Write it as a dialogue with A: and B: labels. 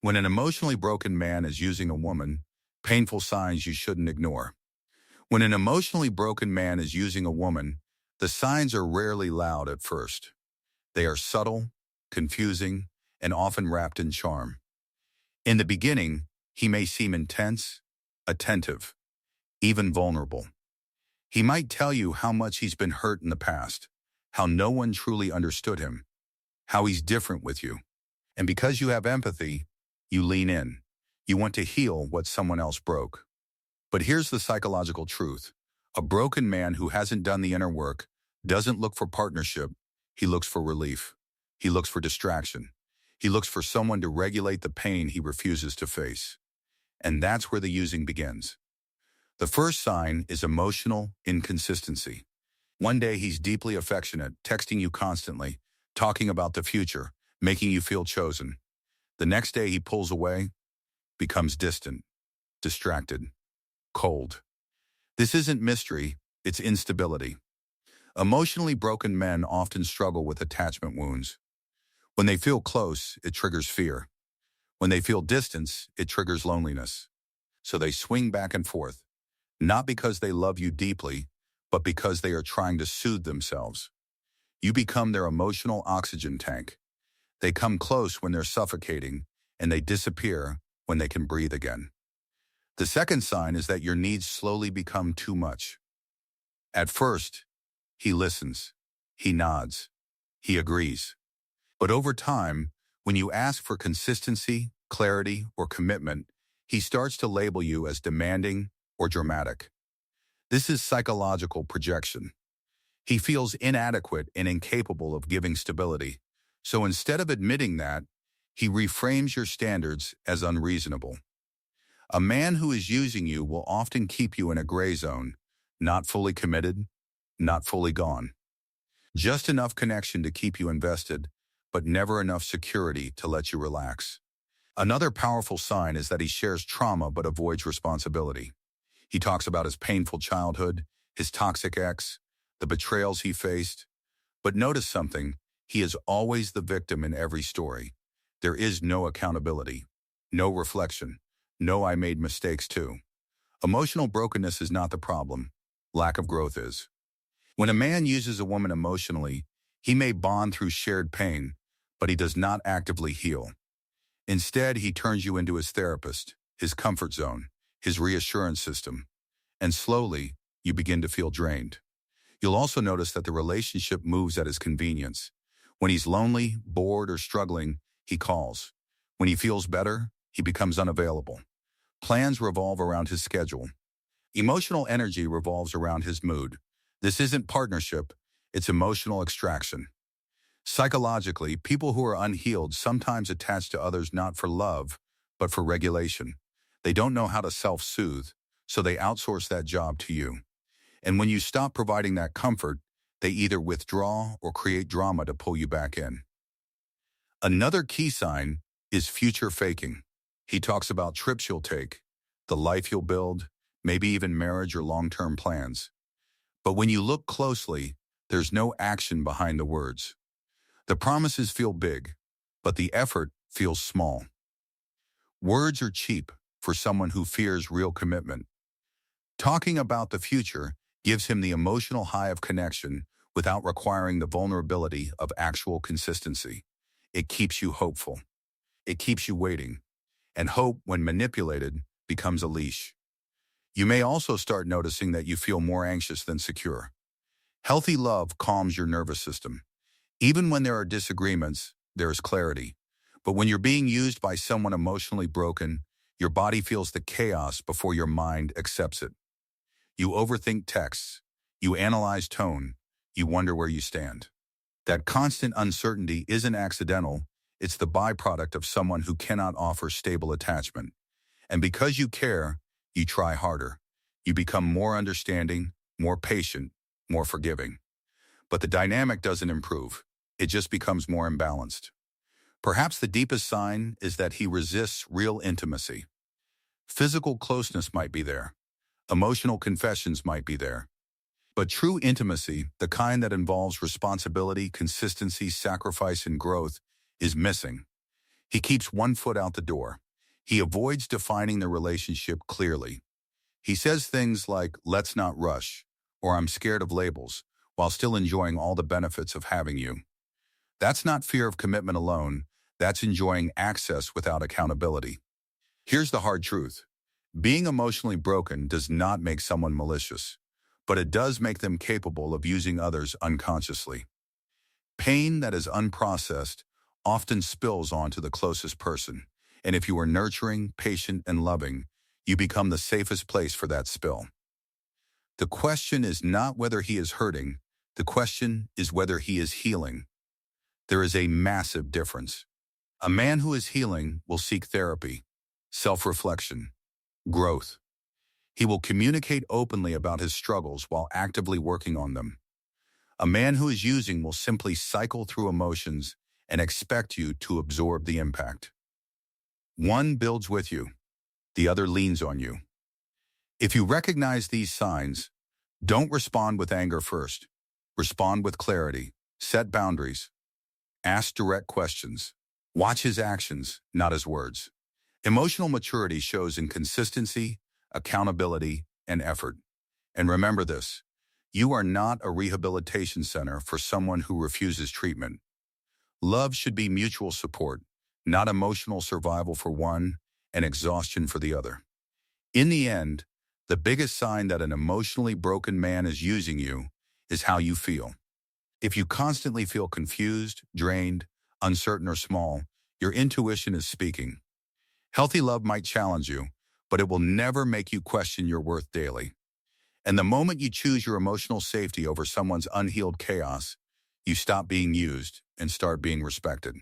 A: When an emotionally broken man is using a woman, painful signs you shouldn't ignore. When an emotionally broken man is using a woman, the signs are rarely loud at first. They are subtle, confusing, and often wrapped in charm. In the beginning, he may seem intense, attentive, even vulnerable. He might tell you how much he's been hurt in the past, how no one truly understood him, how he's different with you. And because you have empathy, you lean in. You want to heal what someone else broke. But here's the psychological truth. A broken man who hasn't done the inner work doesn't look for partnership. He looks for relief. He looks for distraction. He looks for someone to regulate the pain he refuses to face. And that's where the using begins. The first sign is emotional inconsistency. One day he's deeply affectionate, texting you constantly, talking about the future, making you feel chosen. The next day he pulls away, becomes distant, distracted, cold. This isn't mystery, it's instability. Emotionally broken men often struggle with attachment wounds. When they feel close, it triggers fear. When they feel distance, it triggers loneliness. So they swing back and forth, not because they love you deeply, but because they are trying to soothe themselves. You become their emotional oxygen tank. They come close when they're suffocating, and they disappear when they can breathe again. The second sign is that your needs slowly become too much. At first, he listens, he nods, he agrees. But over time, when you ask for consistency, clarity, or commitment, he starts to label you as demanding or dramatic. This is psychological projection. He feels inadequate and incapable of giving stability. So instead of admitting that, he reframes your standards as unreasonable. A man who is using you will often keep you in a gray zone, not fully committed, not fully gone. Just enough connection to keep you invested, but never enough security to let you relax. Another powerful sign is that he shares trauma but avoids responsibility. He talks about his painful childhood, his toxic ex, the betrayals he faced. But notice something, he is always the victim in every story. There is no accountability, no reflection, no I made mistakes too. Emotional brokenness is not the problem. Lack of growth is. When a man uses a woman emotionally, he may bond through shared pain, but he does not actively heal. Instead, he turns you into his therapist, his comfort zone, his reassurance system. And slowly, you begin to feel drained. You'll also notice that the relationship moves at his convenience. When he's lonely, bored, or struggling, he calls. When he feels better, he becomes unavailable. Plans revolve around his schedule. Emotional energy revolves around his mood. This isn't partnership, it's emotional extraction. Psychologically, people who are unhealed sometimes attach to others not for love, but for regulation. They don't know how to self-soothe, so they outsource that job to you. And when you stop providing that comfort, they either withdraw or create drama to pull you back in. Another key sign is future faking. He talks about trips you'll take, the life you'll build, maybe even marriage or long-term plans. But when you look closely, there's no action behind the words. The promises feel big, but the effort feels small. Words are cheap for someone who fears real commitment. Talking about the future gives him the emotional high of connection without requiring the vulnerability of actual consistency. It keeps you hopeful. It keeps you waiting. And hope, when manipulated, becomes a leash. You may also start noticing that you feel more anxious than secure. Healthy love calms your nervous system. Even when there are disagreements, there is clarity. But when you're being used by someone emotionally broken, your body feels the chaos before your mind accepts it. You overthink texts. You analyze tone. You wonder where you stand. That constant uncertainty isn't accidental. It's the byproduct of someone who cannot offer stable attachment. And because you care, you try harder. You become more understanding, more patient, more forgiving. But the dynamic doesn't improve. It just becomes more imbalanced. Perhaps the deepest sign is that he resists real intimacy. Physical closeness might be there. Emotional confessions might be there. But true intimacy, the kind that involves responsibility, consistency, sacrifice, and growth, is missing. He keeps one foot out the door. He avoids defining the relationship clearly. He says things like, let's not rush, or I'm scared of labels, while still enjoying all the benefits of having you. That's not fear of commitment alone. That's enjoying access without accountability. Here's the hard truth. Being emotionally broken does not make someone malicious, but it does make them capable of using others unconsciously. Pain that is unprocessed often spills onto the closest person, and if you are nurturing, patient, and loving, you become the safest place for that spill. The question is not whether he is hurting. The question is whether he is healing. There is a massive difference. A man who is healing will seek therapy, self-reflection, growth. He will communicate openly about his struggles while actively working on them. A man who is using will simply cycle through emotions and expect you to absorb the impact. One builds with you, the other leans on you. If you recognize these signs, don't respond with anger first. Respond with clarity. Set boundaries. Ask direct questions. Watch his actions, not his words. Emotional maturity shows in consistency, accountability, and effort. And remember this, you are not a rehabilitation center for someone who refuses treatment. Love should be mutual support, not emotional survival for one and exhaustion for the other. In the end, the biggest sign that an emotionally broken man is using you is how you feel. If you constantly feel confused, drained, uncertain, or small, your intuition is speaking. Healthy love might challenge you, but it will never make you question your worth daily. And the moment you choose your emotional safety over someone's unhealed chaos, you stop being used and start being respected.